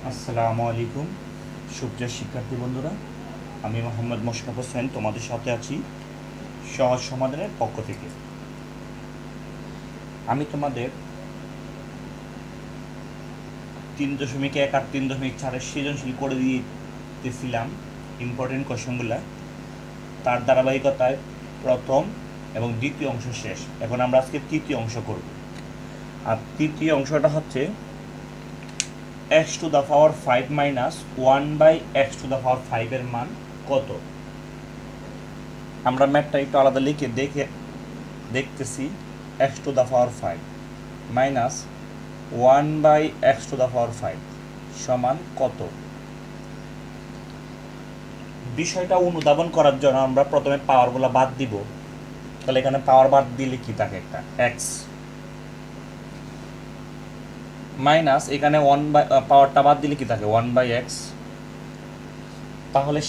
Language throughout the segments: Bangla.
আসসালামু আলাইকুম সুপ্রিয় শিক্ষার্থী বন্ধুরা, আমি মোহাম্মদ মোশাররফ হোসেন তোমাদের সাথে আছি সহজ সমাধানের পক্ষ থেকে। আমি তোমাদের 3.1 আর 3.4 সৃজনশীল করে দিতেছিলাম ইম্পর্টেন্ট কোশ্চেনগুলো। তার ধারাবাহিকতায় প্রথম এবং দ্বিতীয় অংশ শেষ। এখন আমরা আজকে তৃতীয় অংশ করব। আর তৃতীয় অংশটা হচ্ছে x two the power 5 minus 1/x two the power 5 এর মান কত। আমরা ম্যাথটা একটু আলাদা লিখে দেখতেছি। x two the power 5 minus 1/x two the power 5 সমান কত। বিষয়টা অনুধাবন করার জন্য আমরা প্রথমে পাওয়ারগুলো বাদ দিব। তাহলে এখানে পাওয়ার বাদ দিলে কি থাকে, একটা x মাইনাস এখানে পাওয়ারটা বাদ দিলে কি থাকে 1/x। তাহলে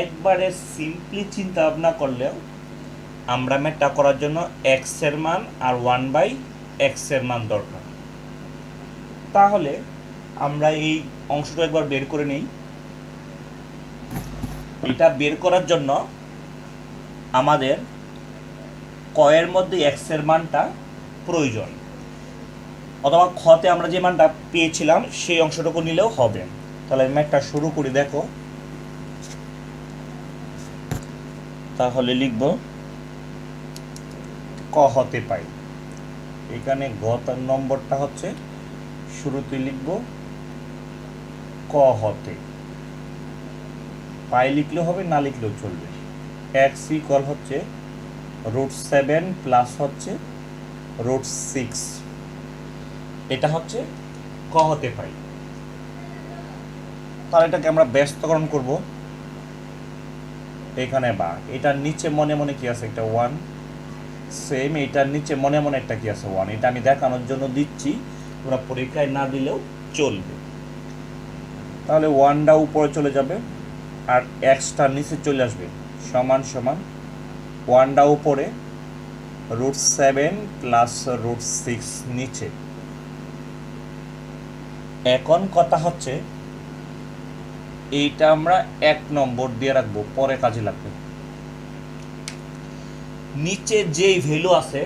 একবারে সিম্পলি চিন্তা ভাবনা করলেও আমরা ম্যাথটা করার জন্য x এর মান আর 1/x এর মান দরকার। তাহলে আমরা এই অংশটা একবার বের করে নেই। এটা বের করার জন্য আমাদের কয়ের মধ্যে x এর মানটা প্রয়োজন, অথবা খতে আমরা যে মানটা পেয়েছিলাম সেই অংশটুকু নিলেও হবে। তাহলে ম্যাথটা শুরু করি, দেখো। তাহলে লিখব ক হতে পাই। এখানে গ তার নম্বরটা হচ্ছে শুরুতে লিখব ক হতে পাই, লিখলেও হবে, না লিখলেও চলবে। এক্স ইকুয়াল হচ্ছে √7 প্লাস হচ্ছে √6। এটা হচ্ছে ক হতে পাই। তাহলে এটাকে আমরা ব্যস্তকরণ করব। এখানে বা এটার নিচে মনে মনে কি আছে, একটা 1। সেম এটার নিচে মনে মনে একটা কি আছে 1। এটা আমি দেখানোর জন্য দিচ্ছি, তোমরা পরীক্ষায় না দিলেও চলবে। তাহলে 1টা উপরে চলে যাবে আর এক্সটা নিচে চলে আসবে, সমান সমান 1টা উপরে √7 প্লাস √6 নিচে। এখন কথা হচ্ছে এইটা আমরা 1 নম্বর দিয়ে রাখবো, পরে কাজে লাগবে। নিচে যেই ভ্যালু আছে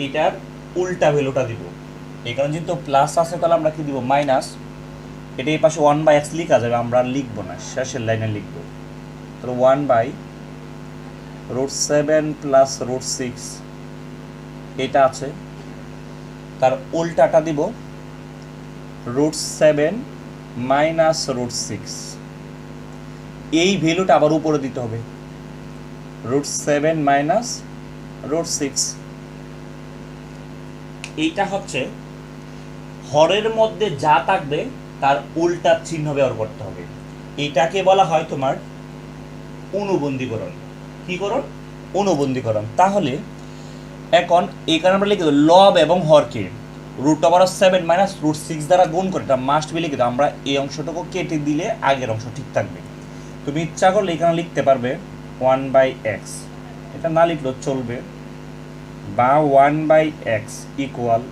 এটার উল্টা ভ্যালুটা দিব। এখানে যেহেতু প্লাস আছে তাহলে আমরা কি দিব, মাইনাস। এটা এই পাশে 1/x লিখা যাবে, আমরা লিখবো না, শেষের লাইনে লিখবো। তাহলে 1/√7 প্লাস √6 এটা আছে, তার উল্টাটা দিব √7 মাইনাস √6। এই ভ্যালুটা আবার উপরে দিতে হবে, √7 মাইনাস √6। এইটা হচ্ছে হরের মধ্যে যা থাকবে তার উল্টা চিহ্ন ব্যবহার করতে হবে। এটাকে বলা হয় তোমার অনুবন্ধীকরণ। কি করণ? অনুবন্ধীকরণ। তাহলে এখন এখানে আমরা লিখে দেবো লব এবং হরকে √7 মাইনাস √6 দ্বারা গুণ করে, এটা মাস্ট বি লিখে দেবো। আমরা এই অংশটুকু কেটে দিলে আগের অংশ ঠিক থাকবে। তুমি ইচ্ছা করলে এখানে লিখতে পারবে 1/x, এটা না লিখলেও চলবে, বা 1/x ইকুয়াল,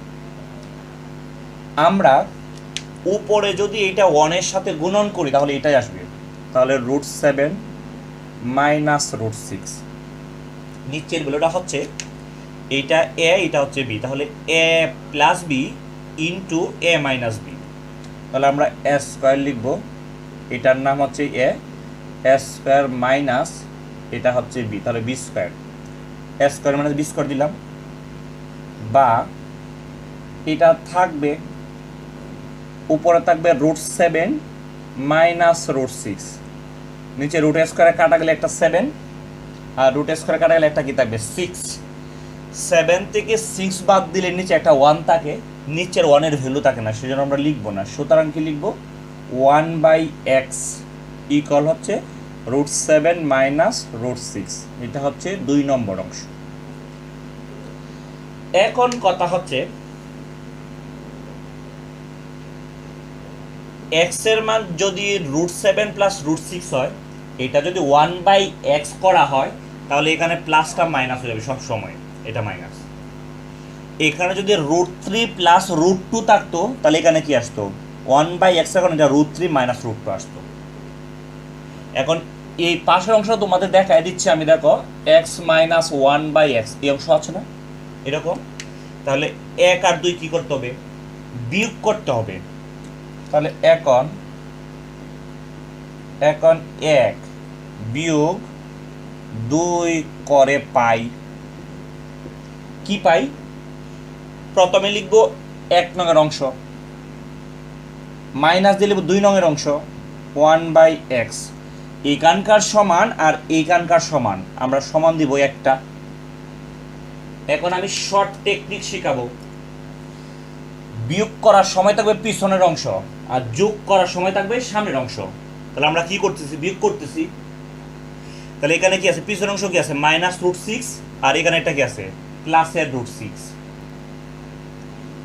আমরা উপরে যদি এটা 1-এর সাথে গুণন করি তাহলে এটাই আসবে। তাহলে √7 মাইনাস √6, নিচের ভ্যালুটা হচ্ছে এইটা এ, এটা হচ্ছে বি। তাহলে এ প্লাস বি ইন্টু এ মাইনাস বি। তাহলে আমরা এ স্কোয়ার লিখব, এটার নাম হচ্ছে এ স্কোয়ার মাইনাস এটা হচ্ছে বি, তাহলে বি স্কোয়ার। এ স্কোয়ার মাইনাস বি স্কোয়ার দিলাম, বা এটা থাকবে উপরে থাকবে √7 মাইনাস √6, নিচে রুট স্কোয়ারে কাটা গেলে একটা 7, আর রুট স্কোয়ারে কাটা গেলে একটা কি থাকবে 6। 7 থেকে 6 বাদ দিলে নিচে একটা 1 থাকে, নিচের 1-এর ভ্যালু থাকে না, সেজন্য আমরা লিখবো না। সুতরাং কি লিখবো, 1/x ইকুয়াল হচ্ছে √7 মাইনাস √6। এটা হচ্ছে 2 নম্বর অংশ। এখন কথা হচ্ছে x এর মান যদি √7 প্লাস √6 হয়, এটা যদি 1/x করা হয় তাহলে এখানে প্লাসটা মাইনাস হয়ে যাবে সব সময়, এটা মাইনাস। এখানে যদি √3 প্লাস √2 থাকতো তাহলে এখানে কি আসতো 1/x এখন এটা √3 মাইনাস √2 আসতো। এখন এই পাশের অংশ তোমাদের দেখায় দিচ্ছে আমি, দেখো x মাইনাস 1/x এই অংশ আছে না এরকম, তাহলে 1 আর 2 কি করতে হবে, বিয়োগ করতে হবে। তাহলে এখন 1 বিয়োগ 2 করে পাই, কি পাই, প্রথমে লিখব 1 নংয়ের অংশ, মাইনাস দিয়ে লিখব 2 নংয়ের অংশ 1/x, এইখানকার সমান আর এইখানকার সমান, আমরা সমান দিব একটা। এখন আমি শর্ট টেকনিক শিখাবো, বিয়োগ করার সময় থাকবে পিছনের অংশ আর যোগ করার সময় থাকবে সামনের অংশ। তাহলে আমরা কি করতেছি, বিয়োগ করতেছি। তাহলে এখানে কি আছে, পিছনের অংশ কি আছে মাইনাস √6 আর এখানে এটা কি আছে প্লাসের √6।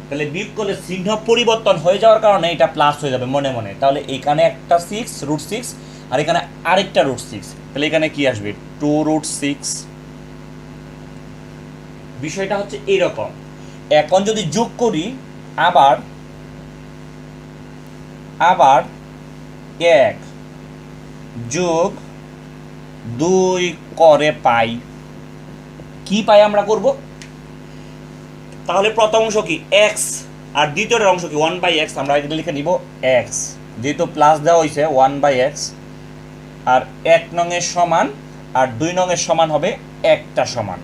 তাহলে বিয়োগ করলে চিহ্ন পরিবর্তন হয়ে যাওয়ার কারণে এটা প্লাস হয়ে যাবে মনে মনে। তাহলে এখানে একটা 6 √6 আর এখানে আরেকটা √6, তাহলে এখানে কি আসবে 2√6। বিষয়টা হচ্ছে এইরকম। এখন যদি যোগ করি আবার 1 যোগ 2 করে পাই, কি পাই আমরা করব, তাহলে প্রথম অংশ কি x আর দ্বিতীয় অংশ কি 1/x, আমরা এটা লিখে নিব x, যেহেতু প্লাস দেওয়া হয়েছে 1/x, আর 1 নংয়ের সমান আর 2 নংয়ের সমান হবে একটা সমান।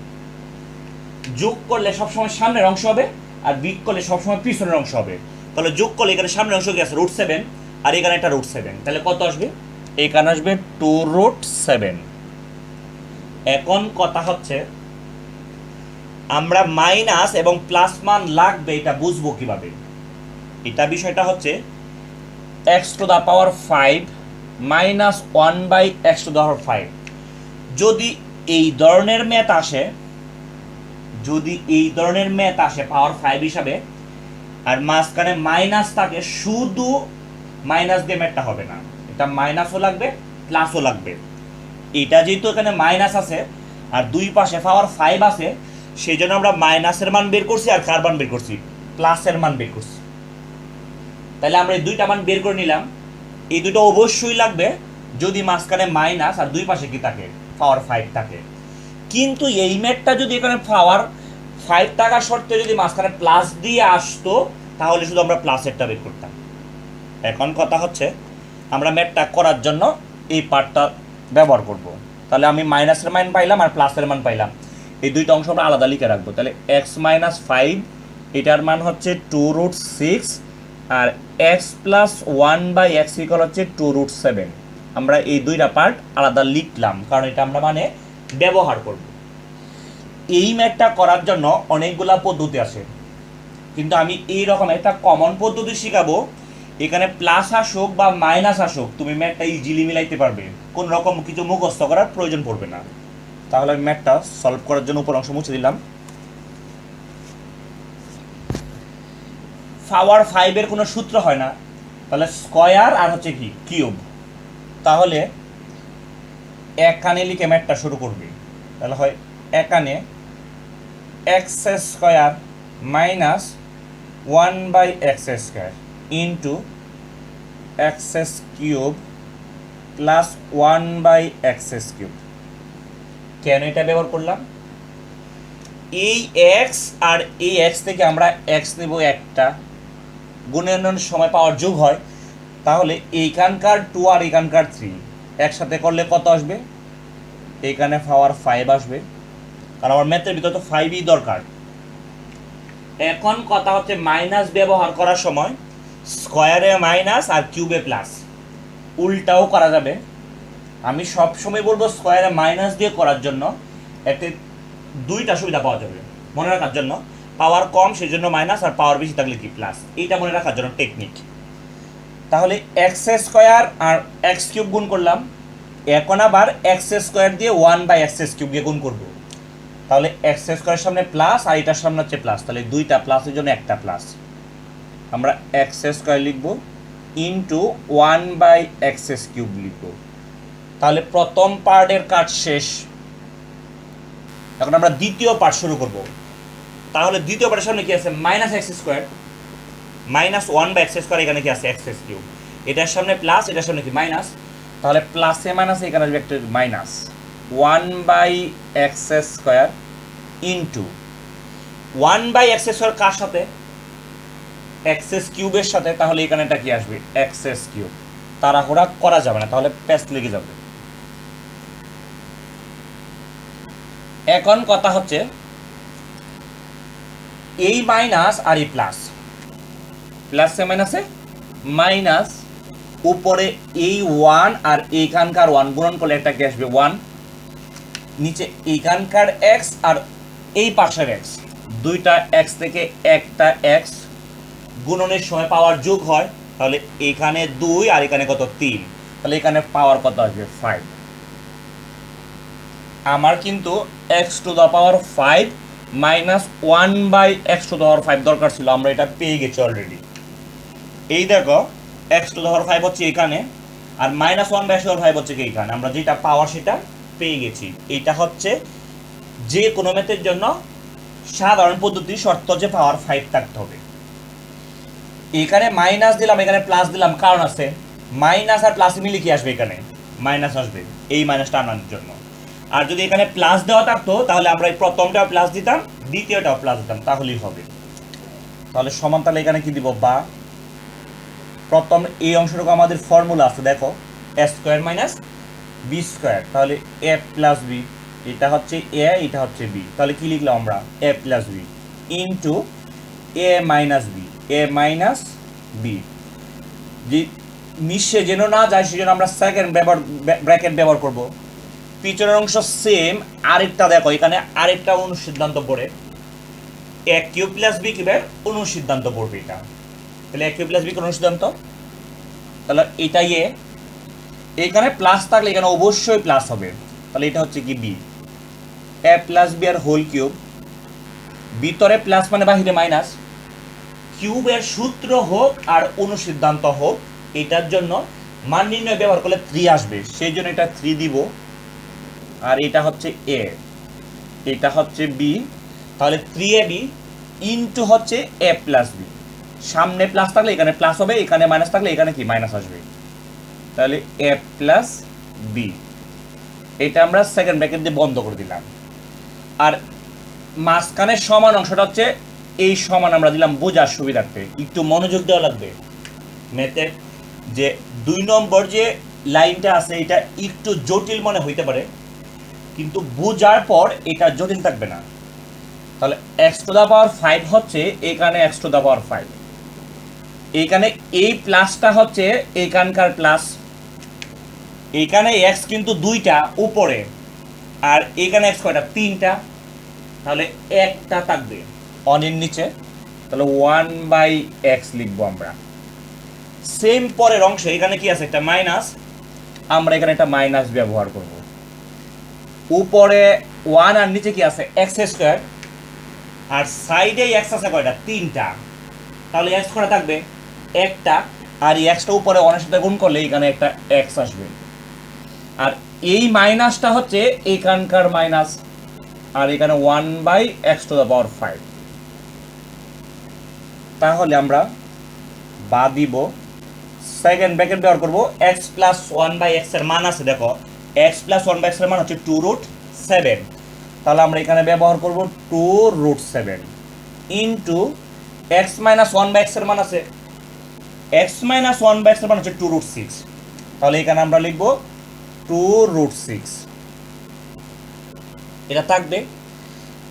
যোগ করলে সবসময় সামনের অংশ হবে আর বিয়োগ করলে সবসময় পিছনের অংশ হবে। তাহলে যোগ করলে এখানে সামনের অংশ কি আছে √7 আর এখানে একটা √7, তাহলে কত আসবে, এখানে আসবে 2√7। এখন কথা হচ্ছে আমরা মাইনাস এবং প্লাস মান লাগবে এটা বুঝবো কিভাবে, এটা বিষয়টা হচ্ছে x⁵ মাইনাস 1/x⁵। যদি এই ধরনের ম্যাথ আসে, পাওয়ার 5 হিসাবে আর মাঝখানে মাইনাস থাকে, শুধু মাইনাস দিয়ে ম্যাথটা হবে না, এটা মাইনাসও লাগবে প্লাসও লাগবে। এটা যেহেতু এখানে মাইনাস আছে আর দুই পাশে পাওয়ার 5 আছে, সেই জন্য আমরা মাইনাসের মান বের করছি আর কার মান বের করছি, প্লাসের মান বের করছি। তাহলে আমরা এই দুইটা মান বের করে নিলাম। এই দুটো অবশ্যই লাগবে যদি মাঝখানে মাইনাস আর দুই পাশে কি থাকে, পাওয়ার 5 থাকে। কিন্তু এই ম্যাথটা যদি এখানে পাওয়ার 5 থাকার শর্তে যদি মাঝখানে প্লাস দিয়ে আসতো, তাহলে শুধু আমরা প্লাসেরটা বের করতাম। এখন কথা হচ্ছে আমরা ম্যাথটা করার জন্য এই পার্টটা ব্যবহার করব। তাহলে আমি মাইনাসের মান পাইলাম আর প্লাসের মান পাইলাম, এই দুইটা অংশ আমরা আলাদা লিখে রাখবো। তাহলে x - 5 এটার মান হচ্ছে 2√6 আর x + 1/x = হচ্ছে 2√7। আমরা এই দুইটা পার্ট আলাদা লিখলাম কারণ এটা আমরা মানে ব্যবহার করব। এই ম্যাথটা করার জন্য অনেকগুলা পদ্ধতি আছে, কিন্তু আমি এই রকম একটা কমন পদ্ধতি শিখাবো। এখানে প্লাস আসুক বা মাইনাস আসুক, তুমি ম্যাথটা ইজিলি মিলাইতে পারবে, কোন রকম কিছু মুখস্থ করার প্রয়োজন পড়বে না। তাহলে আমি ম্যাথটা সলভ করার জন্য উপর অংশ মুছে দিলাম। পাওয়ার 5 এর কোনো সূত্র হয় না, তাহলে স্কয়ার আর হচ্ছে কি কিউব। তাহলে এখানে লিখে ম্যাথটা শুরু করবে। তাহলে হয় এখানে x² minus 1/x² into x³ plus 1/x³। কেন এটা ব্যবহার করলাম, এই x আর এই x থেকে আমরা x নেব একটা, গুণনের সময় পাওয়ার যোগ হয়, তাহলে এইখানকার 2 আর এইখানকার 3 একসাথে করলে কত আসবে, এইখানে পাওয়ার 5 আসবে, কারণ আমার ম্যাথের ভিতরে তো 5ই দরকার। এখন কথা হচ্ছে মাইনাস ব্যবহার করার সময় স্কয়ারে মাইনাস আর কিউবে প্লাস, উল্টাও করা যাবে। আমি সব সময় বলবো স্কয়ারে মাইনাস দিয়ে করার জন্য, এতে দুইটা সুবিধা পাওয়া যাবে মনে রাখার জন্য। পাওয়ার কম সেই জন্য মাইনাস, আর পাওয়ার বেশি থাকলে কি প্লাস, এইটা মনে রাখার জন্য টেকনিক। তাহলে x² আর x³ গুণ করলাম, এখন আবার x² দিয়ে 1/x³ দিয়ে গুণ করব। তাহলে x² সামনে প্লাস আর এটার সামনে হচ্ছে প্লাস, তাহলে দুইটা প্লাসের জন্য একটা প্লাস, আমরা x² লিখব ইন্টু 1/x³ লিখব। তাহলে প্রথম পার্টের কাজ শেষ। এখন আমরা দ্বিতীয় পার্ট শুরু করব। তাহলে দ্বিতীয় পার্টের সামনে কি আছে, -x²। Minus one by x square, এখানে কি আছে এক্স কিউব, এটার সামনে প্লাস, এটার সামনে কি মাইনাস, তাহলে প্লাসে মাইনাসে এখানে আসবে একটা minus one by x square into one by x square কার সাথে, এক্সএস কিউবের সাথে, তাহলে এখানে এটা কি আসবে এক্সএস কিউব, তাড়াহুড়া করা যাবে না, তাহলে প্যাচ লেগে যাবে। এখন কথা হচ্ছে এই মাইনাস আর এই প্লাস, প্লাসে মাইনাসে মাইনাস, উপরে এই ওয়ান আর এইখানকার ওয়ান গুণন করলে একটা কি আসবে ওয়ান, নিচে এইখানকার এক্স আর এই পাশের এক্স, দুইটা এক্স থেকে একটা এক্স গুণনের সময় পাওয়ার যোগ হয়, তাহলে এখানে 2 আর এখানে কত 3, তাহলে এখানে পাওয়ার কত আসবে 5। আমার কিন্তু X to the power 5 minus 1 by x to the power 5 দরকার ছিল, আমরা এটা পেয়ে গেছি অলরেডি। এই দেখো এক্স টু দ্য পাওয়ার 5 হচ্ছে এখানে, আর minus 1 by x to the power 5 হচ্ছে কি এখানে, আমরা যেটা পাওয়ার সেটা পেয়ে গেছি। এটা হচ্ছে যে কোনো ম্যাথের জন্য সাধারণ পদ্ধতি, শর্ত যে পাওয়ার 5 থাকতে হবে। এখানে মাইনাস দিলাম, এখানে প্লাস দিলাম, কারণ আছে মাইনাস আর প্লাস মিলে কি আসবে, এখানে মাইনাস আসবে, এই মাইনাসটা আনার জন্য। আর যদি এখানে প্লাস দেওয়া থাকতো তাহলে আমরা এই প্রথমটাও প্লাস দিতাম, দ্বিতীয়টাও প্লাস দিতাম, তাহলেই হবে। তাহলে সমান, তাহলে এখানে কি দিব বা, প্রথম এই অংশটুকু আমাদের ফর্মুলা আছে দেখো, এ স্কোয়ার মাইনাস বি স্কোয়ার, তাহলে এ প্লাস বি, এটা হচ্ছে এ, এটা হচ্ছে বি, তাহলে কি লিখলাম আমরা এ প্লাস বি ইন্টু এ মাইনাস বি, এ মাইনাস বি, যে মিশে যেন না যায় সেজন্য আমরা সেকেন্ড ব্র্যাকেট ব্যবহার করব। পিছনের অংশ সেম, আরেকটা দেখো এখানে আরেকটা অনুসিদ্ধান্ত পড়ে, এ কিউব প্লাস বি কিউবের অনুসিদ্ধান্ত পড়বে এটা, তাহলে এ কিউব প্লাস বি অনুসিদ্ধান্ত, তাহলে এটাই এ, এখানে প্লাস থাকলে এখানে অবশ্যই প্লাস হবে, তাহলে এটা হচ্ছে কি বি, এ প্লাস বি আর হোল কিউব, ভিতরে প্লাস মানে বাহিরে মাইনাস, কিউবের সূত্র হোক আর অনুসিদ্ধান্ত হোক, এটার জন্য মান নির্ণয় ব্যবহার করলে 3 আসবে, সেই জন্য এটা 3 দিব। আর এটা হচ্ছে এ, এটা হচ্ছে বি, তাহলে 3ab ইন্টু হচ্ছে এ প্লাস বি, সামনে প্লাস থাকলে এখানে প্লাস হবে, এখানে মাইনাস থাকলে এখানে কি মাইনাস আসবে, তাহলে এ প্লাস বি, এটা আমরা সেকেন্ড ব্র্যাকেট দিয়ে বন্ধ করে দিলাম। আর মাঝখানে সমান অংশটা হচ্ছে এই সমান আমরা দিলাম বোঝার সুবিধার্থে, একটু মনোযোগ দেওয়া লাগবে ম্যাথের, যে 2 নম্বর যে লাইনটা আছে এটা একটু জটিল মনে হইতে পারে, কিন্তু বোঝার পর এটা জটিল থাকবে না। তাহলে এক্স টু দ্য পাওয়ার 5 হচ্ছে এখানে এক্স টু দ্য পাওয়ার 5, এখানে এই প্লাসটা হচ্ছে এখানকার প্লাস, এখানে এক্স কিন্তু 2টা উপরে, আর এখানে এক্স কয়টা 3টা, তাহলে একটা থাকবে অনের নিচে, তাহলে 1 বাই এক্স লিখবো আমরা। সেম পরের অংশে এখানে কি আছে একটা মাইনাস, আমরা এখানে একটা মাইনাস ব্যবহার করব, উপরে 1 আর নিচে কি আছে এক্স স্কোয়ার, আর সাইডে এক্স আছে কয়টা 3টা, তাহলে এক্স কয়টা থাকবে একটা, আর এই এক্সটা উপরে 1 এর সাথে গুণ করলে এখানে একটা এক্স আসবে, আর এই মাইনাসটা হচ্ছে এখানকার মাইনাস, আর এখানে 1 by x to the power 5, তাহলে আমরা বা দিব, সেকেন্ড ব্র্যাকেট ব্যবহার করব, এক্স প্লাস 1 বাই এক্স এর মান আছে দেখো, এক্স প্লাস 1 বাই এক্স এর মান হচ্ছে 2√7, তাহলে আমরা এখানে ব্যবহার করব 2√7 into X minus 1 by X এর মান আছে, এক্স মাইনাস 1 বাই এক্স এর মান হচ্ছে 2√6, তাহলে এখানে আমরা লিখব 2√6, এটা থাকবে।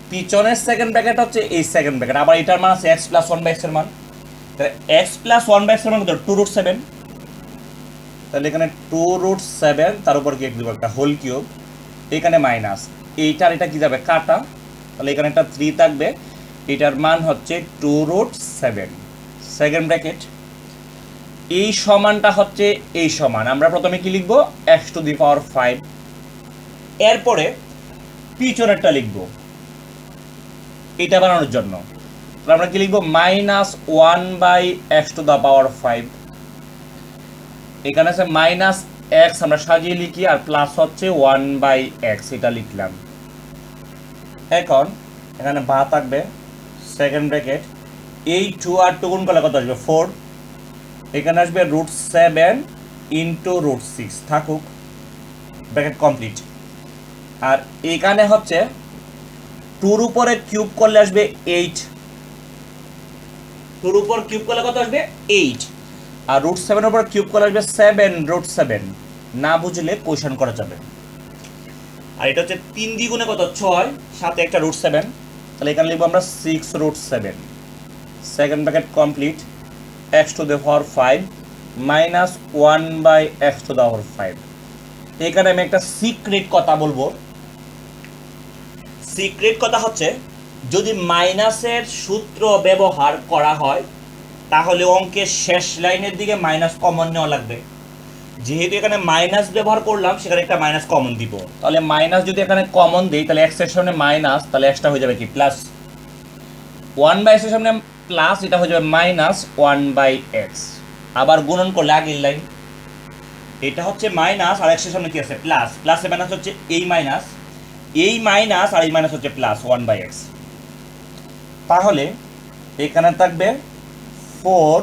পিছনের সেকেন্ড ব্র্যাকেট হচ্ছে এই সেকেন্ড ব্র্যাকেট, আবার এটার মান আছে এক্স প্লাস 1 বাই এক্স এর মান, তাহলে এক্স প্লাস 1 বাই এক্স এর মান কত 2√7, তাহলে এখানে 2√7 তার উপর কি দিব একটা হোল কিউব, এখানে মাইনাস, এইটার এটা কি যাবে কাটা, তাহলে এখানে একটা 3 থাকবে, এটার মান হচ্ছে 2√7, সেকেন্ড ব্র্যাকেট। এই সমানটা হচ্ছে এই সমান, আমরা প্রথমে কি লিখবো এক্স টু দি পাওয়ার 5, এরপরে পিছনেরটা লিখবো এটা বানানোর জন্য, তাহলে আমরা কি লিখবো minus 1 by x to the power 5, এখানে আছে মাইনাস এক্স আমরা সাজিয়ে লিখি, আর প্লাস হচ্ছে 1 বাই এক্স, এটা লিখলাম। এখন এখানে বা থাকবে সেকেন্ড ব্র্যাকেট, এই 2 আর 2 গুণ করলে কত আসবে 4, এখানে আসবে √7 ইন্টু √6 থাকুক, ব্র্যাকেট কমপ্লিট। আর এখানে হচ্ছে 2 এর উপরে কিউব করলে আসবে 8, 2 এর উপর কিউব করলে কত আসবে 8, আর √7 এর উপর কিউব করলে আসবে 7 √7। না বুঝলে কোয়েশ্চেন করা যাবে। আর এটা হচ্ছে 3 দ্বিগুণে কত 6, সাথে একটা √7, তাহলে এখানে লিখবো আমরা 6√7, second bracket complete, x⁵ minus 1/x⁵। এখানে আমি একটা সিক্রেট কথা বলবো। সিক্রেট কথা হচ্ছে, যদি মাইনাসের সূত্র ব্যবহার করা হয় তাহলে অঙ্কের শেষ লাইনের দিকে মাইনাস কমন নেওয়া লাগবে। যেহেতু এখানে মাইনাস ব্যবহার করলাম, সেখানে একটা মাইনাস কমন দিব। তাহলে মাইনাস যদি এখানে কমন দিই, তাহলে x এর সামনে মাইনাস, তাহলে xটা হয়ে যাবে কি প্লাস, 1/x এর সামনে প্লাস, এটা হয়ে যাবে মাইনাস 1/x। আবার গুণন করলে আগের লাইন, এটা হচ্ছে মাইনাস আর x এর সামনে কি আছে প্লাস, প্লাসে মাইনাস হচ্ছে এই মাইনাস, এই মাইনাস আর এই মাইনাস হচ্ছে প্লাস 1/x। তাহলে এখানে থাকবে 4,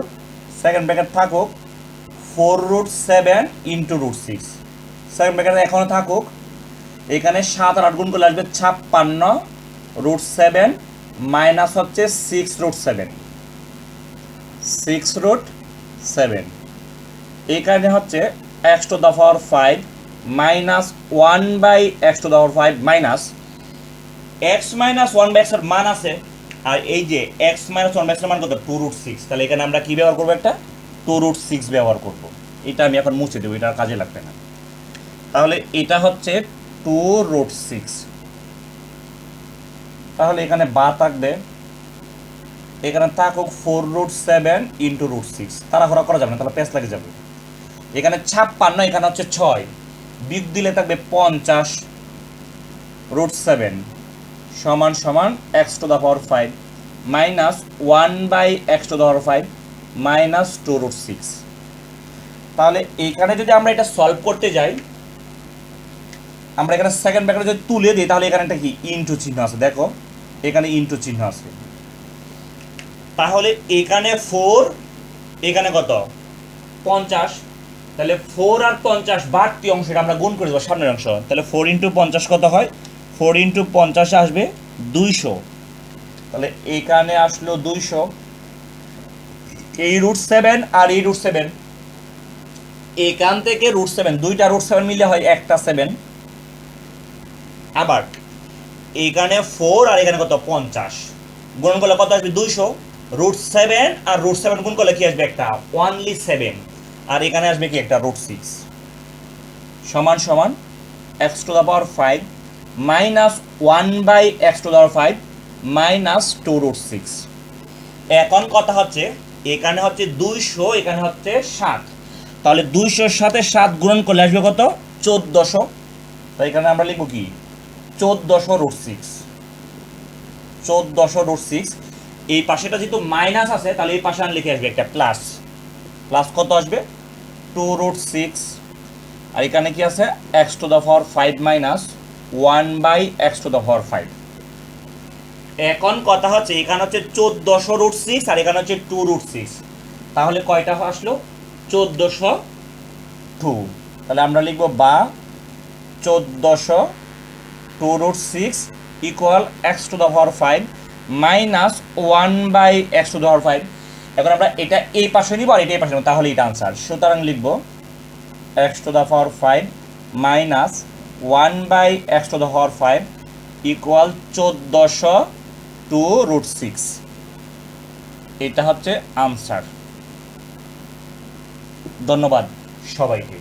সেকেন্ড ব্র্যাকেট থাকুক 4√7 ইন্টু √6, সেকেন্ড ব্র্যাকেট এখনো থাকুক। এখানে 7 আর 8 গুণ করলে আসবে 56 √7 মাইনাস হচ্ছে 6√7, 6√7। এখানে হচ্ছে x⁵ minus 1/x⁵ minus x minus 1/x এর মান আছে, আর এই যে x মাইনাস 1/x এর মান কত 2√6। তাহলে এখানে আমরা কি ব্যবহার করবো, একটা 2√6 ব্যবহার করব। এটা আমি এখন মুছে দেবো, এটা কাজে লাগবে না। তাহলে এটা হচ্ছে 2√6। তাহলে এখানে বা থাকবে, এখানে থাকুক 4√7 ইন্টু √6, তাড়াহুড়া করা যাবে না, তাহলে পেঁচ লাগে যাবে। এখানে 56, এখানে হচ্ছে 6, বিগ দিলে থাকবে 50 √7 সমান সমান x⁵ মাইনাস 1/x⁵ মাইনাস 2√6। তাহলে এখানে যদি আমরা এটা সলভ করতে যাই, আমরা এখানে সেকেন্ড ব্র্যাকেটে যদি তুলে দিই, তাহলে এখানে একটা কি ইনটু চিহ্ন আছে, দেখো এখানে ইনটু চিহ্ন আছে। তাহলে এখানে 4, এখানে কত 50, তাহলে 4 আর 50 বাড়তি অংশটা আমরা গুণ করে দেবো সামনের অংশ। তাহলে 4 × 50 কত হয়, 4 × 50 আসবে 200। তাহলে এখানে আসলো 200, এই √7 আর এই √7, এখান থেকে √7, দুইটা √7 মিলে হয় একটা 7। আবার এখানে 4 আর এখানে কত 50, গুণ করলে কত আসবে 200, √7 আর √7 গুণ করলে কি আসবে একটা অনলি 7, আর এখানে আসবে কি একটা √6 সমান সমান x⁵ মাইনাস 1/x⁵ মাইনাস 2√6। এখন কথা হচ্ছে, এখানে হচ্ছে 200, এখানে হচ্ছে 7, তাহলে 200-র সাথে 7 গুণন করলে আসবে কত 1400। তাই এখানে আমরা লিখব কি 1400√6, 1400√6। এই পাশেটা যেহেতু মাইনাস আছে, তাহলে এই পাশে লিখে আসবে একটা প্লাস, প্লাস কত আসবে 2√6, আর এখানে কি আছে x⁵ মাইনাস 1/x⁵। এখন কথা হচ্ছে, এখানে হচ্ছে 1400√6 আর এখানে হচ্ছে 2√6, তাহলে কয়টা আসলো 1402। তাহলে আমরা লিখব বা 1400 2√6 ইকুয়াল x⁵ মাইনাস 1/x⁵। এখন আমরা এটা এই পাশে নিব আর এটা এই পাশে নিব, তাহলে এটা আনসার। সুতরাং লিখব x⁵ মাইনাস 1/x⁵ ইকুয়াল 1402√6। এটা হচ্ছে আনসার। ধন্যবাদ সবাইকে।